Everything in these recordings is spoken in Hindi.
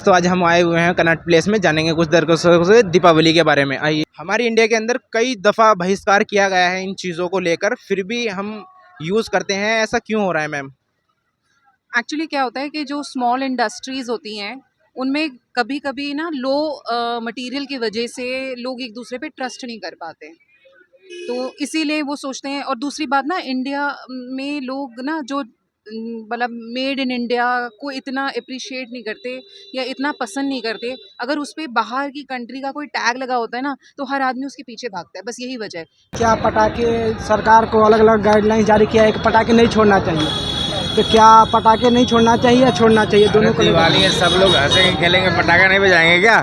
दोस्तों, आज हम आए हुए हैं कनॉट प्लेस में, जानेंगे कुछ दर्शकों से दीपावली के बारे में। आइए। हमारी इंडिया के अंदर कई दफ़ा बहिष्कार किया गया है इन चीज़ों को लेकर, फिर भी हम यूज़ करते हैं। ऐसा क्यों हो रहा है मैम? एक्चुअली क्या होता है कि जो स्मॉल इंडस्ट्रीज़ होती हैं उनमें कभी कभी ना लो मटेरियल की वजह से लोग एक दूसरे पे ट्रस्ट नहीं कर पाते, तो इसीलिए वो सोचते हैं। और दूसरी बात ना, इंडिया में लोग ना जो मतलब मेड इन इंडिया को इतना अप्रिशिएट नहीं करते या इतना पसंद नहीं करते। अगर उस पर बाहर की कंट्री का कोई टैग लगा होता है ना, तो हर आदमी उसके पीछे भागता है। बस यही वजह है। क्या पटाखे, सरकार को अलग अलग गाइडलाइन जारी किया है कि पटाखे नहीं छोड़ना चाहिए, तो क्या पटाखे नहीं छोड़ना चाहिए या छोड़ना चाहिए? दोनों को दिवाली है, सब लोग हंसेंगे खेलेंगे, पटाखा नहीं बजाएंगे क्या?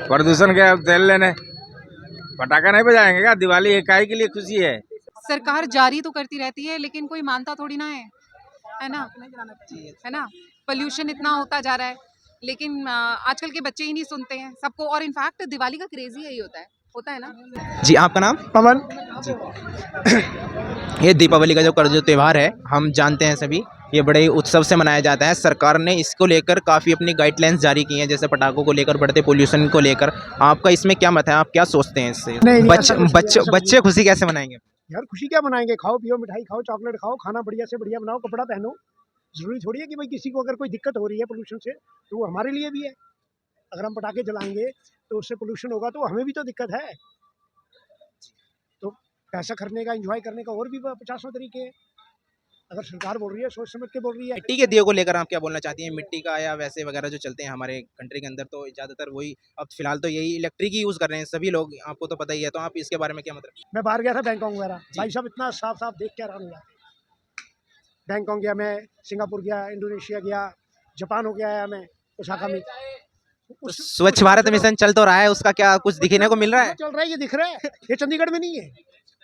प्रदूषण के तेल लेने पटाखा नहीं बजाएंगे क्या? दिवाली इकाई के लिए खुशी है। सरकार जारी तो करती रहती है लेकिन कोई मानता थोड़ी ना है ना? है ना? पोल्यूशन इतना होता जा रहा है, लेकिन आजकल के बच्चे ही नहीं सुनते हैं सबको। और इनफैक्ट दिवाली का क्रेज ही यही होता है ना। जी, आपका नाम? पवन जी। ये दीपावली का जो त्यौहार है, हम जानते हैं सभी, ये बड़े ही उत्सव से मनाया जाता है। सरकार ने इसको लेकर काफ़ी अपनी गाइडलाइंस जारी की हैं, जैसे पटाखों को लेकर, बढ़ते पोल्यूशन को लेकर। आपका इसमें क्या मत है? आप क्या सोचते हैं इससे? बच्चे खुशी कैसे मनाएंगे? यार, खुशी क्या मनाएंगे? खाओ पियो, मिठाई खाओ, चॉकलेट खाओ, खाना बढ़िया से बढ़िया बनाओ, कपड़ा पहनो। जरूरी थोड़ी है कि भाई किसी को अगर कोई दिक्कत हो रही है पोल्यूशन से तो वो हमारे लिए भी है। अगर हम पटाखे जलाएंगे तो उससे पोल्यूशन होगा तो हमें भी तो दिक्कत है। तो पैसा खर्चने का, एंजॉय करने का और भी 50 तरीके हैं। अगर सरकार बोल रही है, सोच समझ के बोल रही है। मिट्टी के दिए को लेकर आप क्या बोलना चाहती हैं? मिट्टी का या वैसे वगैरह जो चलते हैं हमारे कंट्री के अंदर, तो ज़्यादातर वही, अब फिलहाल तो यही इलेक्ट्रिक ही यूज़ कर रहे हैं सभी लोग, आपको तो पता ही है। तो आप इसके बारे में क्या मतलब? मैं बाहर गया था, बैंकॉक वगैरह, भाई साहब इतना साफ साफ देख के हैरान हुआ। बैंकॉक गया मैं, सिंगापुर गया, इंडोनेशिया गया, जापान हो गया आया मैं, ओसाका में। तो स्वच्छ भारत मिशन चल तो रहा है, उसका क्या कुछ दिखने को मिल रहा है? चल रहा है, ये दिख रहा है। ये चंडीगढ़ में नहीं है,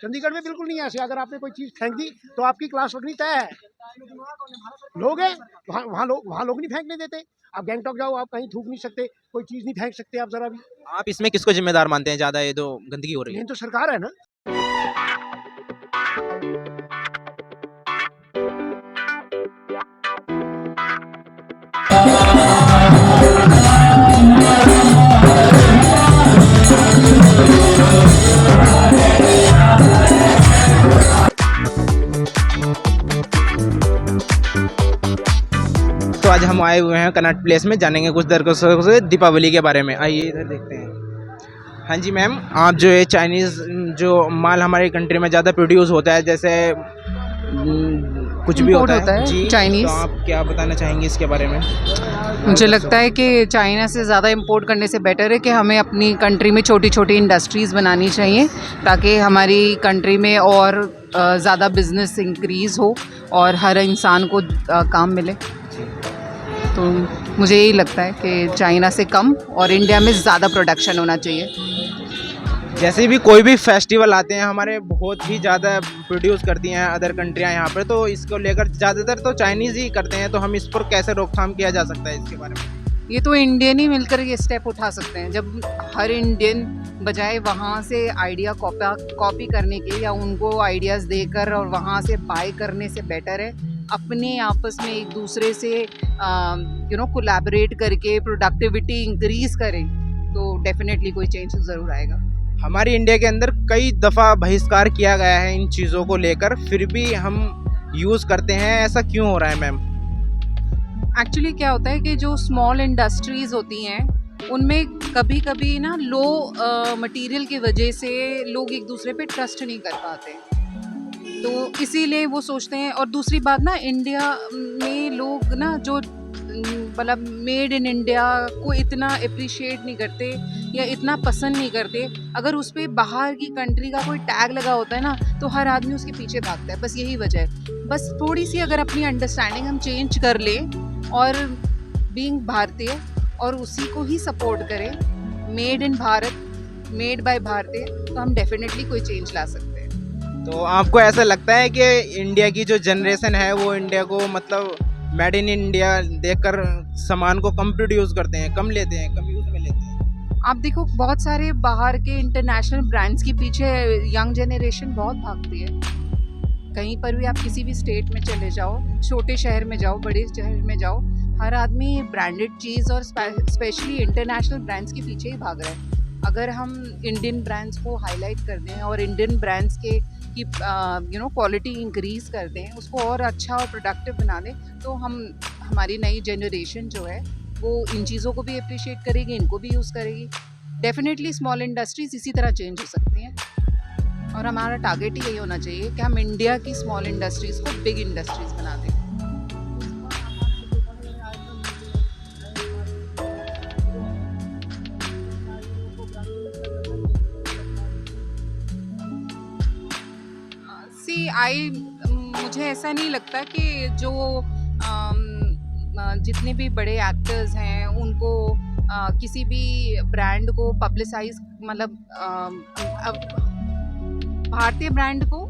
चंडीगढ़ में बिल्कुल नहीं है ऐसे। अगर आपने कोई चीज़ फेंक दी तो आपकी क्लास लगनी तय है। लोग हैं वहाँ लोग नहीं फेंकने देते। आप गैंगटॉक जाओ, आप कहीं थूक नहीं सकते, कोई चीज़ नहीं फेंक सकते आप जरा भी। आप इसमें किसको जिम्मेदार मानते हैं ज़्यादा, ये जो गंदगी हो रही है? ये तो सरकार है ना। तो आज हम आए हुए हैं कनॉट प्लेस में, जानेंगे कुछ दर्शकों से दीपावली के बारे में। आइए इधर देखते हैं। हाँ जी मैम, आप जो ये चाइनीज़ जो माल हमारी कंट्री में ज़्यादा प्रोड्यूस होता है, जैसे कुछ भी होता है जी, चाइनीज़, तो आप क्या बताना चाहेंगे इसके बारे में? मुझे लगता है कि चाइना से ज़्यादा इंपोर्ट करने से बेटर है कि हमें अपनी कंट्री में छोटी छोटी इंडस्ट्रीज़ बनानी चाहिए, ताकि हमारी कंट्री में और ज़्यादा बिजनेस इंक्रीज़ हो और हर इंसान को काम मिले। तो मुझे यही लगता है कि चाइना से कम और इंडिया में ज़्यादा प्रोडक्शन होना चाहिए। जैसे भी कोई भी फेस्टिवल आते हैं हमारे, बहुत ही ज़्यादा प्रोड्यूस करती हैं अदर कंट्रियाँ यहाँ पर, तो इसको लेकर ज़्यादातर तो चाइनीज़ ही करते हैं। तो हम इस पर कैसे रोकथाम किया जा सकता है इसके बारे में? ये तो इंडियन ही मिलकर ये स्टेप उठा सकते हैं। जब हर इंडियन बजाय वहाँ से आइडिया कॉपी करने के या उनको आइडियाज़ देकर और वहाँ से बाय करने से बेटर है अपने आपस में एक दूसरे से कोलैबोरेट करके प्रोडक्टिविटी इंक्रीज़ करें, तो डेफिनेटली कोई चेंज ज़रूर आएगा। हमारी इंडिया के अंदर कई दफ़ा बहिष्कार किया गया है इन चीज़ों को लेकर, फिर भी हम यूज़ करते हैं। ऐसा क्यों हो रहा है मैम? एक्चुअली क्या होता है कि जो स्मॉल इंडस्ट्रीज़ होती हैं उनमें कभी कभी ना लो मटेरियल की वजह से लोग एक दूसरे पे ट्रस्ट नहीं कर पाते, तो इसीलिए वो सोचते हैं। और दूसरी बात ना, इंडिया में लोग ना जो मतलब मेड इन इंडिया को इतना अप्रिशिएट नहीं करते या इतना पसंद नहीं करते। अगर उस पर बाहर की कंट्री का कोई टैग लगा होता है ना, तो हर आदमी उसके पीछे भागता है। बस यही वजह है। बस थोड़ी सी अगर अपनी अंडरस्टैंडिंग हम चेंज कर लें और बीइंग भारतीय और उसी को ही सपोर्ट करें, made in Bharat, made by भारतीय, तो हम डेफिनेटली कोई चेंज ला सकते हैं। तो आपको ऐसा लगता है कि इंडिया की जो जनरेशन है वो इंडिया को मतलब मेड इन इंडिया देखकर सामान को कम प्रोड्यूस करते हैं, कम लेते हैं, कम यूज़ में लेते हैं? आप देखो, बहुत सारे बाहर के इंटरनेशनल ब्रांड्स के पीछे यंग जनरेशन बहुत भागती है। कहीं पर भी आप किसी भी स्टेट में चले जाओ, छोटे शहर में जाओ, बड़े शहर में जाओ, हर आदमी ब्रांडेड चीज़ और स्पेशली इंटरनेशनल ब्रांड्स के पीछे ही भाग रहा है। अगर हम इंडियन ब्रांड्स को हाईलाइट कर दें और इंडियन ब्रांड्स की क्वालिटी इंक्रीज़ कर दें, उसको और अच्छा और प्रोडक्टिव बना दें, तो हमारी नई जनरेशन जो है वो इन चीज़ों को भी अप्रिशिएट करेगी, इनको भी यूज़ करेगी। डेफिनेटली स्मॉल इंडस्ट्रीज़ इसी तरह चेंज हो सकती हैं और हमारा टारगेट ही यही होना चाहिए कि हम इंडिया की स्मॉल इंडस्ट्रीज़ को बिग इंडस्ट्रीज़ बना दें। मुझे ऐसा नहीं लगता कि जो जितने भी बड़े एक्टर्स हैं उनको किसी भी ब्रांड को पब्लिसाइज मतलब भारतीय ब्रांड को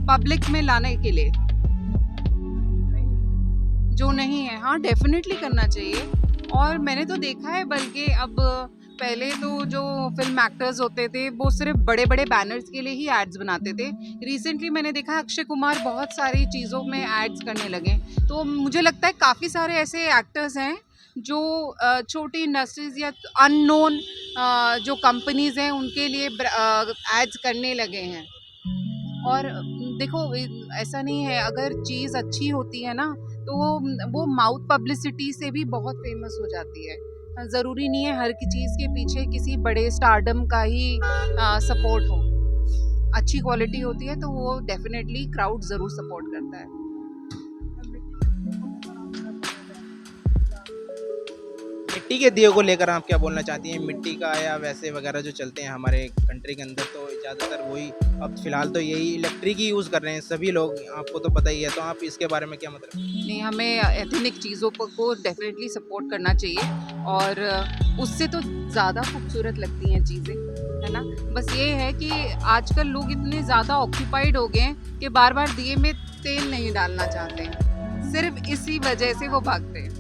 पब्लिक में लाने के लिए जो नहीं है, हाँ डेफिनेटली करना चाहिए। और मैंने तो देखा है, बल्कि अब पहले तो जो फिल्म एक्टर्स होते थे वो सिर्फ बड़े बड़े बैनर्स के लिए ही एड्स बनाते थे। रिसेंटली मैंने देखा अक्षय कुमार बहुत सारी चीज़ों में एड्स करने लगे। तो मुझे लगता है काफ़ी सारे ऐसे एक्टर्स हैं जो छोटी इंडस्ट्रीज़ या अननोन जो कंपनीज़ हैं उनके लिए एड्स करने लगे हैं। और देखो ऐसा नहीं है, अगर चीज़ अच्छी होती है ना तो वो माउथ पब्लिसिटी से भी बहुत फेमस हो जाती है। ज़रूरी नहीं है हर की चीज़ के पीछे किसी बड़े स्टारडम का ही सपोर्ट हो। अच्छी क्वालिटी होती है तो वो डेफिनेटली क्राउड ज़रूर सपोर्ट करता है। मिट्टी के दिए को लेकर आप क्या बोलना चाहती हैं? मिट्टी का या वैसे वगैरह जो चलते हैं हमारे कंट्री के अंदर, तो ज़्यादातर वही अब फ़िलहाल तो यही इलेक्ट्रिक ही यूज़ कर रहे हैं सभी लोग, आपको तो पता ही है। तो आप इसके बारे में क्या मतलब? नहीं, हमें एथनिक चीज़ों को डेफिनेटली सपोर्ट करना चाहिए और उससे तो ज़्यादा खूबसूरत लगती हैं चीज़ें, है ना। बस ये है कि आजकल लोग इतने ज़्यादा ऑक्यूपाइड हो गए हैं कि बार बार दिए में तेल नहीं डालना चाहते हैं, सिर्फ इसी वजह से वो भागते हैं।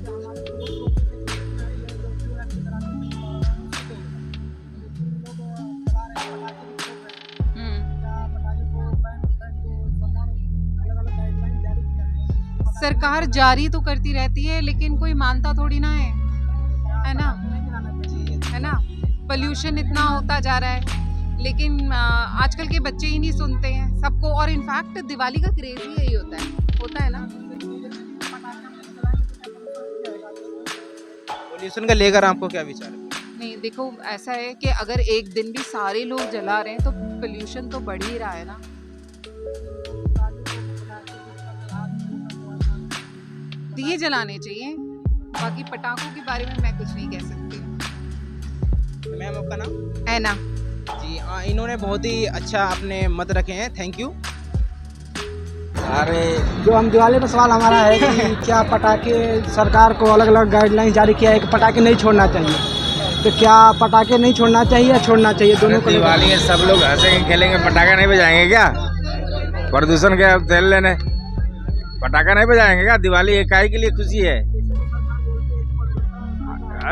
सरकार जारी तो करती रहती है लेकिन कोई मानता थोड़ी ना है ना, है ना। पोल्यूशन इतना होता जा रहा है लेकिन आजकल के बच्चे ही नहीं सुनते हैं सबको। और इनफैक्ट दिवाली का क्रेज ही यही होता है ना। पोल्यूशन का लेकर आपको क्या विचार है? नहीं देखो, ऐसा है कि अगर एक दिन भी सारे लोग जला रहे हैं तो पोल्यूशन तो बढ़ ही रहा है ना। दिए जलाने चाहिए, बाकी पटाखों के बारे में मैं कुछ नहीं कह सकती। मैम आपका नाम? ऐना जी हाँ, इन्होंने बहुत ही अच्छा अपने मत रखे हैं, थैंक यू। अरे जो हम दिवाली पर सवाल हमारा है कि क्या पटाखे, सरकार को अलग अलग गाइडलाइन जारी किया है कि पटाखे नहीं छोड़ना चाहिए, तो क्या पटाखे नहीं छोड़ना चाहिए या छोड़ना चाहिए? दोनों को दिवाली है, सब लोग हंसेंगे खेलेंगे, पटाखा नहीं बजाएंगे क्या? प्रदूषण के तेल लेने पटाखा नहीं बजाएंगे क्या? दिवाली इकाई के लिए खुशी है।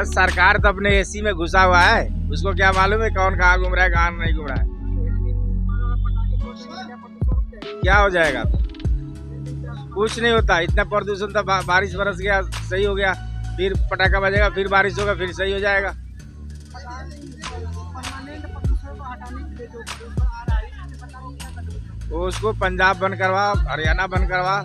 सरकार तो अपने एसी में घुसा हुआ है, उसको क्या मालूम है कौन कहाँ घूम रहा है कहाँ नहीं घूम रहा है। क्या हो जाएगा? कुछ नहीं होता, इतना प्रदूषण था। बारिश बरस गया, सही हो गया, फिर पटाखा बजेगा, फिर बारिश होगा, फिर सही हो जाएगा। तो उसको पंजाब बंद करवा, हरियाणा बंद करवा।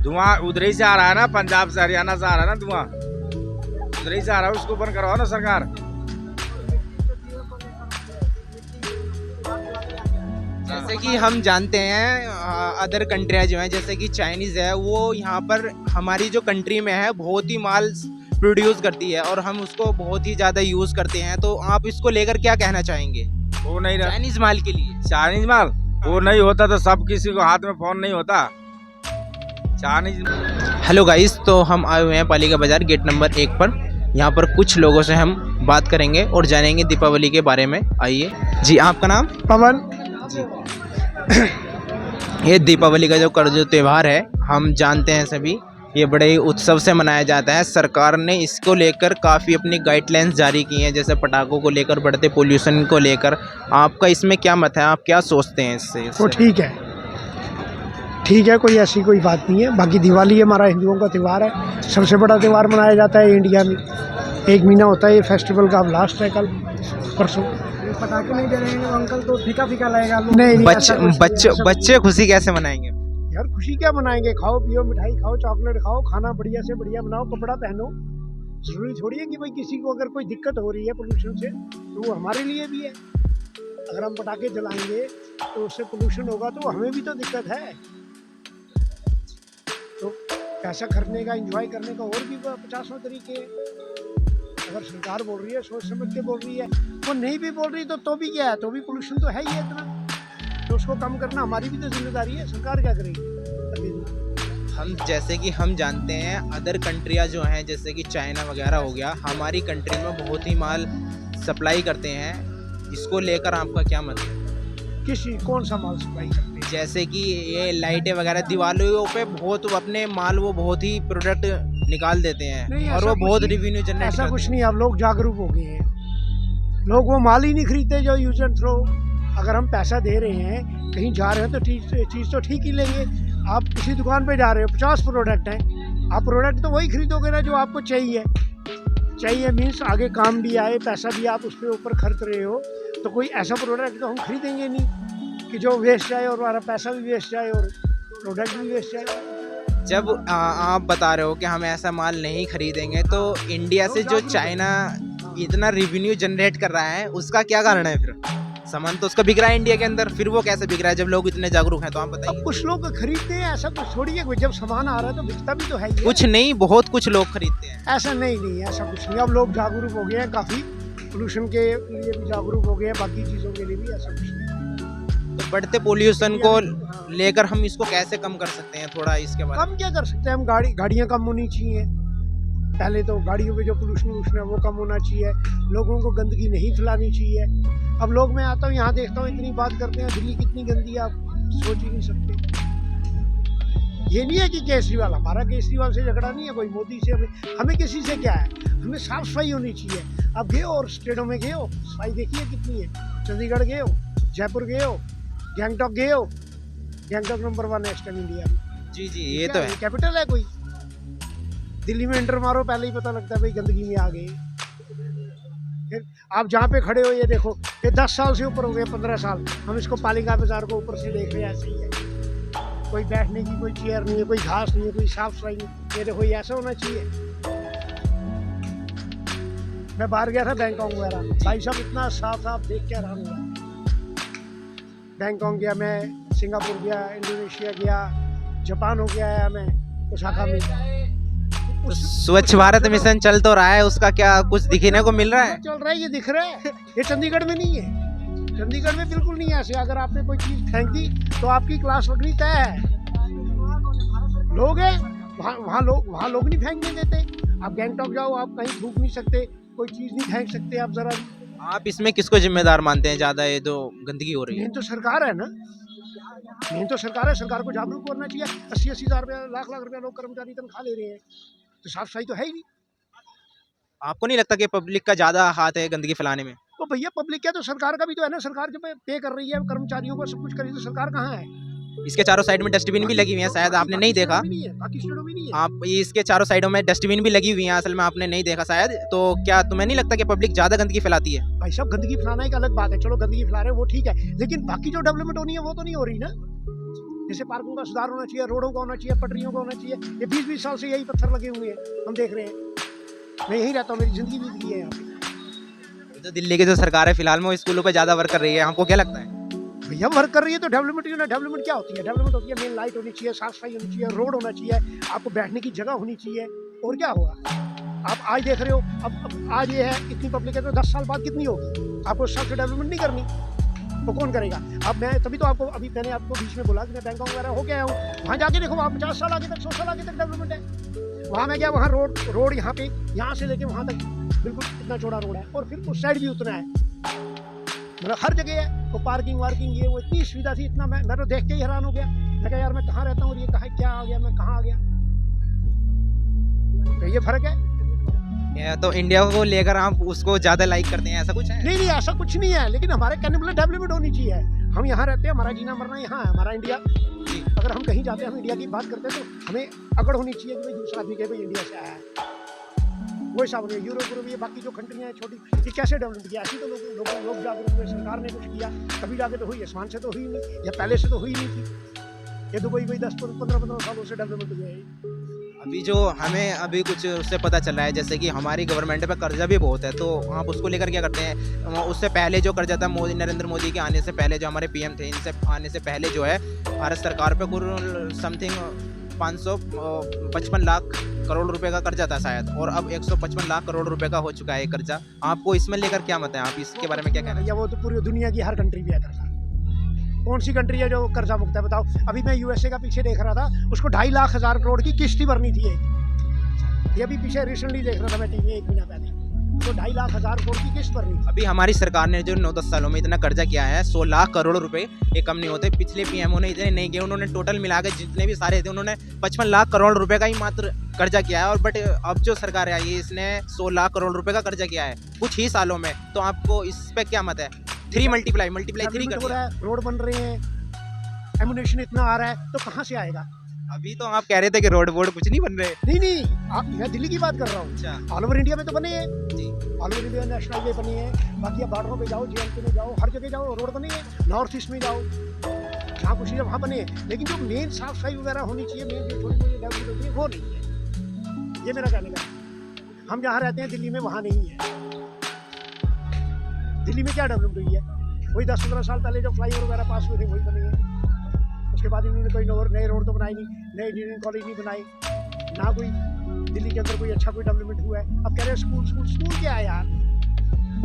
धुआं उधर ही से आ रहा है ना, पंजाब से हरियाणा से आ रहा है ना धुआं, उधर ही से आ रहा है, उसको बंद करवाओ ना सरकार। जैसे कि हम जानते हैं अदर कंट्रियाँ जो हैं जैसे कि चाइनीज़ है, वो यहाँ पर हमारी जो कंट्री में है बहुत ही माल प्रोड्यूस करती है और हम उसको बहुत ही ज़्यादा यूज़ करते हैं। तो आप इसको लेकर क्या कहना चाहेंगे? वो नहीं रहा चाइनीज़ माल के लिए। चाइनीज माल वो नहीं होता तो सब किसी को हाथ में फोन नहीं होता। चाइनीज। हेलो गाइस, तो हम आए हुए हैं पालिका बाज़ार गेट नंबर 1 पर। यहाँ पर कुछ लोगों से हम बात करेंगे और जानेंगे दीपावली के बारे में। आइए जी, आपका नाम? पवन जी। ये दीपावली का जो त्यौहार है, हम जानते हैं सभी, ये बड़े ही उत्सव से मनाया जाता है। सरकार ने इसको लेकर काफ़ी अपनी गाइडलाइंस जारी की हैं, जैसे पटाखों को लेकर, बढ़ते पोल्यूशन को लेकर। आपका इसमें क्या मत है? आप क्या सोचते हैं इससे? वो ठीक है, ठीक है, कोई ऐसी कोई बात नहीं है। बाकी दिवाली हमारा हिंदुओं का त्यौहार है, सबसे बड़ा त्यौहार मनाया जाता है इंडिया में। 1 महीना होता है ये फेस्टिवल का, अब लास्ट है कल परसों। पटाखे नहीं जलाएंगे तो अंकल तो फीका फीका लगेगा लोग। नहीं नहीं, बच्चे ऐसा कुछ नहीं, बच्चे ऐसा- बच्चे खुशी कैसे मनाएंगे? यार खुशी क्या मनाएंगे, खाओ पियो, मिठाई खाओ, चॉकलेट खाओ, खाना बढ़िया से बढ़िया बनाओ, कपड़ा पहनो। जरूरी थोड़ी है कि भाई किसी को अगर कोई दिक्कत हो रही है पोल्यूशन से तो वो हमारे लिए भी है। अगर हम पटाखे जलाएंगे तो उससे पोल्यूशन होगा तो हमें भी तो दिक्कत है। तो पैसा खर्चने का, एंजॉय करने का और भी 50 तरीके हैं। अगर सरकार बोल रही है, सोच समझ के बोल रही है, वो नहीं भी बोल रही तो भी क्या है, तो भी पोल्यूशन तो है ही है इतना, तो उसको कम करना हमारी भी तो जिम्मेदारी है। सरकार क्या करेगी? हम जैसे कि हम जानते हैं अदर कंट्रियाँ जो हैं जैसे कि चाइना वगैरह हो गया, हमारी कंट्री में बहुत ही माल सप्लाई करते हैं। इसको लेकर आपका क्या मत है? किसी कौन सा माल सप्लाई करते हैं? जैसे कि ये लाइटें वगैरह दिवालियों पे बहुत अपने माल वो बहुत ही प्रोडक्ट निकाल देते हैं नहीं, और ऐसा वो कुछ बहुत नहीं- रिवेन्यू जनरेट ऐसा करते कुछ हैं। नहीं, अब लोग जागरूक हो गए हैं। लोग वो माल ही नहीं खरीदते जो यूज एंड थ्रो। अगर हम पैसा दे रहे हैं, कहीं जा रहे हैं तो चीज़ तो ठीक ही लेंगे। आप किसी दुकान पे जा रहे हो, 50 प्रोडक्ट हैं, आप प्रोडक्ट तो वही खरीदोगे ना जो आपको चाहिए। चाहिए मीन्स आगे काम भी आए, पैसा भी आप उस पर ऊपर खर्च रहे हो, तो कोई ऐसा प्रोडक्ट तो हम खरीदेंगे नहीं कि जो वेस्ट जाए और हमारा पैसा भी वेस्ट जाए और प्रोडक्ट भी वेस्ट जाए। जब आप बता रहे हो कि हम ऐसा माल नहीं खरीदेंगे तो इंडिया से जो चाइना इतना रिवेन्यू जनरेट कर रहा है उसका क्या कारण है? फिर सामान तो उसका बिक रहा है इंडिया के अंदर, फिर वो कैसे बिक रहा है जब लोग इतने जागरूक हैं? तो आप बताइए। अब कुछ लोग खरीदते हैं, ऐसा कुछ थोड़ी है, जब सामान आ रहा है तो बिकता भी तो है ही है। कुछ नहीं, बहुत कुछ लोग खरीदते हैं। ऐसा नहीं, ऐसा कुछ नहीं। अब लोग जागरूक हो गए हैं काफ़ी, पोल्यूशन के लिए भी जागरूक हो गए हैं, बाकी चीज़ों के लिए भी। ऐसा कुछ नहीं। तो बढ़ते पोल्यूशन को लेकर हम इसको कैसे कम कर सकते हैं? थोड़ा इसके बारे में। कम क्या कर सकते हैं हम? गाड़ियाँ कम होनी चाहिए। पहले तो गाड़ियों पे जो पोल्यूशन है वो कम होना चाहिए। लोगों को गंदगी नहीं फैलानी चाहिए। अब लोग, मैं आता हूँ यहाँ देखता हूँ इतनी बात करते हैं, दिल्ली कितनी गंदी है आप सोच ही नहीं सकते। ये नहीं है कि केजरीवाल, हमारा केजरीवाल से झगड़ा नहीं है, कोई मोदी से, हमें किसी से क्या है, हमें साफ सफाई होनी चाहिए। आप गए हो और स्टेटों में गए हो, सफाई देखिए कितनी है। चंडीगढ़ गए हो, जयपुर गए हो, गैंगटॉक गए हो। गैंगटॉक नंबर 1 है इस टाइम इंडिया में। जी जी, ये तो है। कैपिटल है कोई। दिल्ली में एंटर मारो, पहले ही पता लगता है भाई गंदगी में आ गए। फिर आप जहाँ पे खड़े हो ये देखो, ये 10 साल से ऊपर हो गए, 15 साल, हम इसको पालिका बाजार को ऊपर से देख रहे हैं। ऐसे ही है, कोई बैठने की कोई चेयर नहीं है, कोई घास नहीं है, कोई साफ सफाई नहीं। ये देखो, ये ऐसा होना चाहिए। मैं बाहर गया था बैंकॉक वगैरह, भाई साहब इतना साफ साफ देख के हैरान हुआ। बैंकॉक गया मैं, सिंगापुर गया, इंडोनेशिया गया, जापान हो गया आया मैं ओसाका में। तो स्वच्छ भारत मिशन चल तो रहा है, उसका क्या कुछ दिखने को मिल रहा है? चल रहा है, ये दिख रहा है। ये चंडीगढ़ में नहीं है, चंडीगढ़ में बिल्कुल नहीं है ऐसे। अगर आपने कोई चीज़ फेंक दी तो आपकी क्लास लगनी तय है। लोग हैं वहाँ लोग नहीं फेंकने देते। आप गैंगटॉक जाओ, आप कहीं थूक नहीं सकते, कोई चीज़ नहीं फेंक सकते आप ज़रा। आप इसमें किसको जिम्मेदार मानते हैं ज़्यादा, ये जो गंदगी हो रही है? मेन तो सरकार है ना, मेन तो सरकार है। सरकार को जागरूक करना चाहिए। 80-80 हज़ार रुपया, लाख रुपया लोग कर्मचारी तनख्वाह ले रहे हैं, तो साफ सफाई तो है ही नहीं। आपको नहीं लगता कि पब्लिक का ज़्यादा हाथ है गंदगी फैलाने में? तो भैया पब्लिक क्या, तो सरकार का भी तो है ना। सरकार जो पे कर रही है कर्मचारियों को, सब कुछ कर रही है, तो सरकार कहाँ है? इसके चारों साइड में डस्टबिन भी लगी हुई है, शायद आपने नहीं देखा। बाकी स्टेटों में नहीं है। आप ये इसके चारों साइडों में डस्टबिन भी लगी हुई है, असल में आपने नहीं देखा शायद। तो क्या तुम्हें नहीं लगता कि पब्लिक ज़्यादा गंदगी फैलाती है? भाई साहब, गंदगी फैलाना एक अलग बात है, चलो गंदगी फैला रहे हैं वो ठीक है, लेकिन बाकी जो डेवलपमेंट होनी है वो तो नहीं हो रही ना। जैसे पार्कों का सुधार होना चाहिए, रोडों का होना चाहिए, पटरियों का होना चाहिए। ये 20-20 साल से यही पत्थर लगे हुए हैं, हम देख रहे हैं। मैं यहीं रहता हूँ, मेरी जिंदगी बीत गई है यहाँ पे। तो दिल्ली की जो सरकार है फिलहाल में वो स्कूलों पे ज़्यादा वर्क कर रही है, हमको क्या लगता है? भैया वर्क कर रही है तो डेवलपमेंट ही ना। डेवलपमेट क्या होती है? डेवलपमेंट होती है मेन लाइट होनी चाहिए, साफ सफाई होनी चाहिए, रोड होना चाहिए, आपको बैठने की जगह होनी चाहिए, और क्या होगा? आप आज देख रहे हो, अब आज ये है इतनी पब्लिक है, तो 10 साल बाद कितनी होगी? आपको उस हिसाब से डेवलपमेंट नहीं करनी तो कौन करेगा? अब मैं तभी तो आपको, अभी मैंने आपको बीच में बोला कि मैं बैंकॉक वगैरह हो गया हूँ, वहाँ जाके देखो, वहाँ 50 साल आगे तक, 100 साल आगे तक डेवलपमेंट है। वहाँ मैं गया, वहाँ रोड यहाँ पे, यहाँ से लेके वहाँ तक बिल्कुल इतना चौड़ा रोड है, और फिर उस साइड भी उतना है, मतलब हर जगह है। वो पार्किंग वार्किंग ये वो इतनी सुविधा थी, इतना मैं तो देख के ही हैरान हो गया। मैं कहा यार मैं कहाँ रहता हूँ और ये कहाँ क्या आ गया, मैं कहाँ आ गया। तो ये फर्क है। या तो इंडिया को लेकर आप उसको ज़्यादा लाइक करते हैं, ऐसा कुछ है? नहीं, ऐसा कुछ नहीं है, लेकिन हमारे कहने मतलब डेवलपमेंट होनी चाहिए। हम यहाँ रहते हैं, हमारा जीना मरना यहाँ है, हमारा इंडिया। अगर हम कहीं जाते हैं, हम इंडिया की बात करते हैं तो हमें अकड़ होनी चाहिए कि भाई दूसरा आदमी कहे भाई इंडिया से आया है। वो हिसाब नहीं, यूरोप ये बाकी जो कंट्रियाँ हैं छोटी, ये कैसे डेवलप किया? ऐसी तो लोग जागरूक हुए, सरकार ने कुछ किया, कभी जाके तो हुई, आसमान से तो हुई नहीं, या पहले से तो हुई नहीं थी। ये तो कोई 10-15 सालों से डेवलपमेंट हुई है। अभी जो हमें अभी कुछ उससे पता चल रहा है, जैसे कि हमारी गवर्नमेंट पे कर्जा भी बहुत है, तो आप उसको लेकर क्या करते हैं? उससे पहले जो कर्जा था नरेंद्र मोदी के आने से पहले, जो हमारे पीएम थे, इनसे आने से पहले जो है भारत सरकार पे कुल समथिंग 555 लाख करोड़ रुपए का कर्जा था शायद, और अब 155 लाख करोड़ रुपए का हो चुका है कर्जा। आपको इसमें लेकर क्या मत है? आप इसके बारे में क्या कहना है? या वो तो पूरी दुनिया की हर कंट्री में है कर्जा। कौन सी कंट्री है जो कर्जा मुक्त है बताओ? अभी मैं यूएसए का पीछे देख रहा था, उसको 2,50,000 करोड़ की किस्त ही भरनी थी एक। ये भी पीछे रिसेंटली देख रहा था मैं टीवी 1 महीना पहले, तो 2,50,000 करोड़ की किस्त भरनी थी। अभी हमारी सरकार ने जो 9-10 सालों में इतना कर्जा किया है, 100 लाख करोड़ रुपए, ये कम नहीं होते। पिछले पीएमओ ने इतने नहीं किए, उन्होंने टोटल मिला के जितने भी सारे थे, उन्होंने 55 लाख करोड़ रुपए का ही मात्र कर्जा किया है। और बट अब जो सरकार आई है, इसने 100 लाख करोड़ रुपए का कर्जा किया है कुछ ही सालों में। तो आपको इस पे क्या मत है? 3 मल्टीप्लाई 3 कर दिया। रोड बन रहे हैं, एमुनेशन इतना आ रहा है, तो कहाँ से आएगा? अभी तो आप कह रहे थे कि रोड कुछ नहीं बन रहे। नहीं, आप, मैं दिल्ली की बात कर रहा हूँ। अच्छा ऑल ओवर इंडिया में तो बने हैं, जी, all over India national highway बनी है, बाकी आप बॉर्डरों पे जाओ, जीएनपी में जाओ, हर जगह जाओ, रोड बनी है। नॉर्थ ईस्ट में जाओ, जहाँ कुछ वहाँ बने हैं, लेकिन जो मेन साफ सफाई वगैरह होनी चाहिए, मेन जो छोटी मोटी डेवलपमेंट होती है, वो नहीं है। ये मेरा कहने का। हम जहाँ रहते हैं दिल्ली में, वहाँ नहीं है। दिल्ली में क्या डेवलपमेंट हुई है? वही 10-15 साल पहले जो फ्लाईओवर वगैरह पास हुए थे, वही बने हैं। उसके बाद इन्होंने कोई नए रोड तो बनाई नहीं, नए इंजीनियरिंग कॉलेज नहीं बनाई, ना कोई दिल्ली के अंदर कोई अच्छा कोई डेवलपमेंट हुआ है। अब कह रहे हैं स्कूल क्या है यार?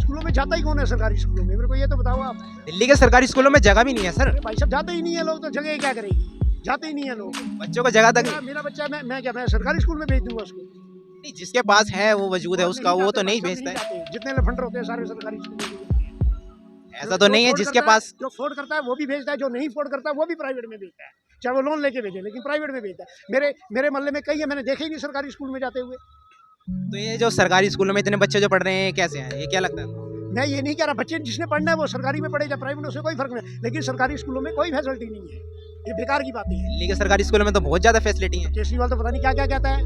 स्कूलों में जाता ही कौन है सरकारी स्कूलों में? मेरे को ये तो बताओ आप। दिल्ली के सरकारी स्कूलों में जगह भी नहीं है सर। भाई साहब जाते ही नहीं है लोग, तो जगह क्या करेगी? जाते ही नहीं है लोग। बच्चों को जगह तक मेरा बच्चा मैं सरकारी स्कूल में भेज दूंगा उसको? नहीं, जिसके पास है वो वजूद है उसका, वो तो नहीं भेजता है। जितने लफंडर होते हैं सारे सरकारी स्कूल में। ऐसा तो नहीं है जिसके पास। जो फोर्ड करता है वो भी भेजता है, जो नहीं फोर्ड करता है वो भी प्राइवेट में भेजता है, चाहे वो लोन लेके भेजे, लेकिन प्राइवेट में भेजता है। मेरे मोहल्ले में कई है, मैंने देखे ही नहीं सरकारी स्कूल में जाते हुए। तो ये जो सरकारी स्कूलों में इतने बच्चे जो पढ़ रहे हैं, कैसे हैं? ये क्या लगता है? मैं ये नहीं कह रहा, बच्चे जिसने पढ़ना है वो सरकारी में पढ़े या प्राइवेट में, उससे कोई फर्क नहीं, लेकिन सरकारी स्कूलों में कोई फैसिलिटी नहीं है। ये बेकार की बात है। दिल्ली के सरकारी स्कूलों में तो बहुत ज्यादा फैसिलिटी है। केजरीवाल तो पता नहीं क्या क्या कहता है,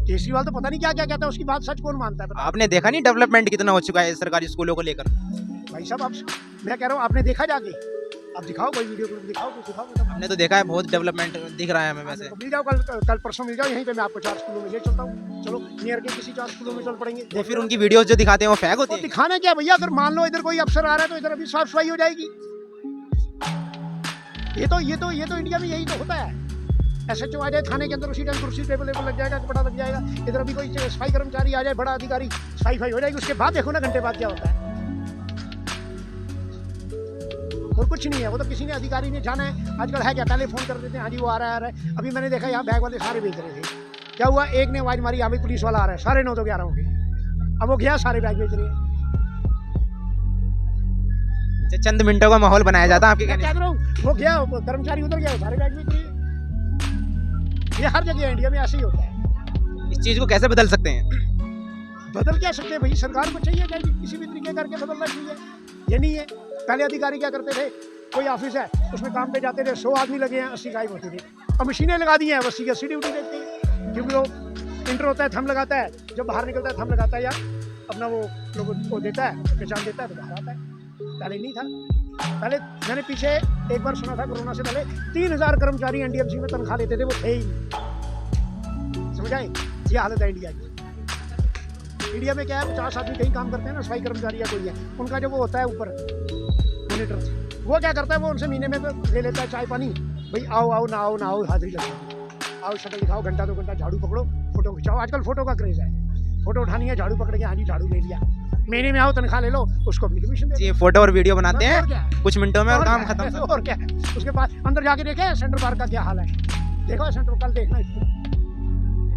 केजरीवाल तो पता नहीं क्या क्या कहता है, उसकी बात सच कौन मानता है? आपने देखा नहीं डेवलपमेंट कितना हो चुका है सरकारी स्कूलों को लेकर? भाई साहब आप, मैं कह रहा हूँ आपने देखा जाके? आप दिखाओ कोई वीडियो क्लिप दिखाओ, कुछ दिखाओ। हमने तो देखा है, बहुत डेवलपमेंट दिख रहा है हमें। वैसे तो मिल जाओ, कल परसों मिल जाओ यहीं पे, मैं आपको 4 स्कूलों में ले चलता हूँ। चलो नियर के किसी 4 स्कूलों में चल पड़ेंगे। तो फिर उनकी वीडियोस जो दिखाते हैं वो फेक होती तो है? दिखाना क्या भैया? अगर मान लो इधर कोई अफसर आ रहा है तो इधर अभी साफ सफाई हो जाएगी। ये तो इंडिया में यही तो होता है। SHO आ जाए थाने के अंदर, उसी टाइम कुर्सी टेबल लग जाएगा, पता लग जाएगा। इधर अभी कोई सफाई कर्मचारी आ जाए, बड़ा अधिकारी, सफाई हो जाएगी। उसके बाद देखो ना घंटे बाद क्या होता है। और कुछ नहीं है, वो तो किसी ने अधिकारी ने जाना है। आजकल है क्या, पहले फोन कर देते हैं, हाँ जी वो आ रहा है। अभी मैंने देखा यहाँ बैग वाले सारे बेच रहे थे, क्या हुआ, एक ने आवाज मारी, यहाँ पुलिस वाला आ रहा है, सारे 9 तो 11 हो गए। अब वो गया, सारे बैग बेच रहे हैं। चंद मिनटों का माहौल बनाया जाता है आपके मैं कहने क्या कर रहा हूँ, वो गया, कर्मचारी उधर गया, सारे बैग बेच रहे हैं। ये हर जगह इंडिया में ऐसे ही होता है। इस चीज को कैसे बदल सकते हैं? बदल क्या सकते हैं भाई? सरकार को चाहिए क्या किसी भी तरीके करके बदलना चाहिए। ये नहीं है, पहले अधिकारी क्या करते थे, कोई ऑफिस है उसमें काम पे जाते थे, 100 आदमी लगे हैं, 80 गायब होते थे। अब मशीनें लगा दी हैं, 80 ड्यूटी देते हैं, क्योंकि वो इंटर होता है, थंब लगाता है, जब बाहर निकलता है थंब लगाता है, या अपना वो लोगों को देता है, पहचान देता है, तो बाहर आता है। पहले नहीं था। पहले मैंने पीछे एक बार सुना था, कोरोना से पहले 3,000 कर्मचारी NDMC में तनख्वाह लेते थे, वो थे ही नहीं। समझ आए? ये हालत है इंडिया की। इंडिया में क्या है, 50 आदमी कहीं काम करते हैं ना, सफाई कर्मचारी या कोई है, उनका जो वो होता है ऊपर मॉनिटर, वो क्या करता है, वो उनसे महीने में ले लेता है चाय पानी, भाई आओ ना आओ हाजिरी लगती, आओ शक्ल दिखाओ, घंटा 2 घंटा झाड़ू पकड़ो, फोटो खिंचाओ। आजकल फोटो का क्रेज है, फोटो उठानी है, झाड़ू पकड़ के, हाँ जी झाड़ू ले लिया, महीने में आओ तनख्वाह ले लो, उसको अपनी कमीशन दे। ये फोटो और वीडियो बनाते हैं कुछ मिनटों में और काम क्या है? खत्म। और क्या है? उसके बाद अंदर जाके देखे सेंट्रल पार्क का क्या हाल है, देखो सेंट्रल, कल देखना इसको,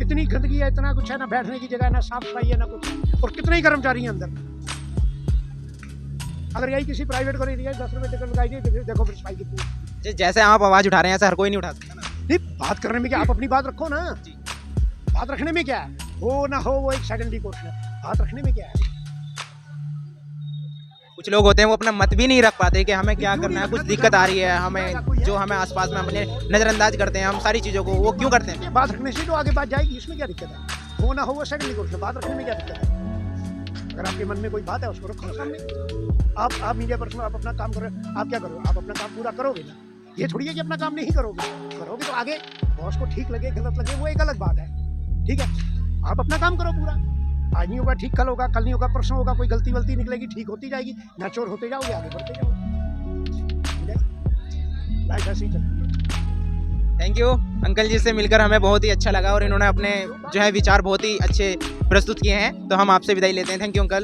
इतनी गंदगी है, इतना कुछ है, ना बैठने की जगह है, ना साफ सफाई है, ना कुछ, और कितने ही कर्मचारी हैं अंदर। अगर यही किसी प्राइवेट को नहीं दिया, 10 रुपए टिकट लगाई, देखो फिर सफाई कितनी। जैसे आप आवाज उठा रहे हैं, ऐसा हर कोई नहीं उठा सकता ना। नहीं, बात करने में क्या, आप अपनी बात रखो ना, बात रखने में क्या है, हो ना हो वो एक सेकेंडरी क्वेश्चन है, बात रखने में क्या है। कुछ लोग होते हैं वो अपना मत भी नहीं रख पाते कि हमें क्या करना है, कुछ दिक्कत आ रही है हमें, जो हमें आसपास में अपने नज़रअंदाज करते हैं हम सारी चीज़ों को, वो क्यों करते हैं? ये बात रखने से तो आगे बात जाएगी, इसमें क्या दिक्कत है? वो ना हो वो सेकंड क्वेश्चन, बात रखने में क्या दिक्कत है? अगर आपके मन में कोई बात है उसको रखो सामने। आप मीडिया पर्सन, आप अपना काम करो, आप क्या करो, आप अपना काम पूरा करोगे ना। ये थोड़ी है कि अपना काम नहीं करोगे, करोगे तो आगे बॉस को ठीक लगे गलत लगे वो एक अलग बात है, ठीक है। आप अपना काम करो पूरा, आज नहीं होगा ठीक, कल होगा, कल नहीं होगा, परसों होगा, कोई गलती वलती निकलेगी, ठीक होती जाएगी, मैच्योर होते जाओगे, आगे बढ़ते जाओगे, लाइफ ऐसी ही चलती है। थैंक यू अंकल जी से मिलकर हमें बहुत ही अच्छा लगा और इन्होंने अपने जो है विचार बहुत ही अच्छे प्रस्तुत किए हैं, तो हम आपसे विदाई लेते हैं। Thank you uncle.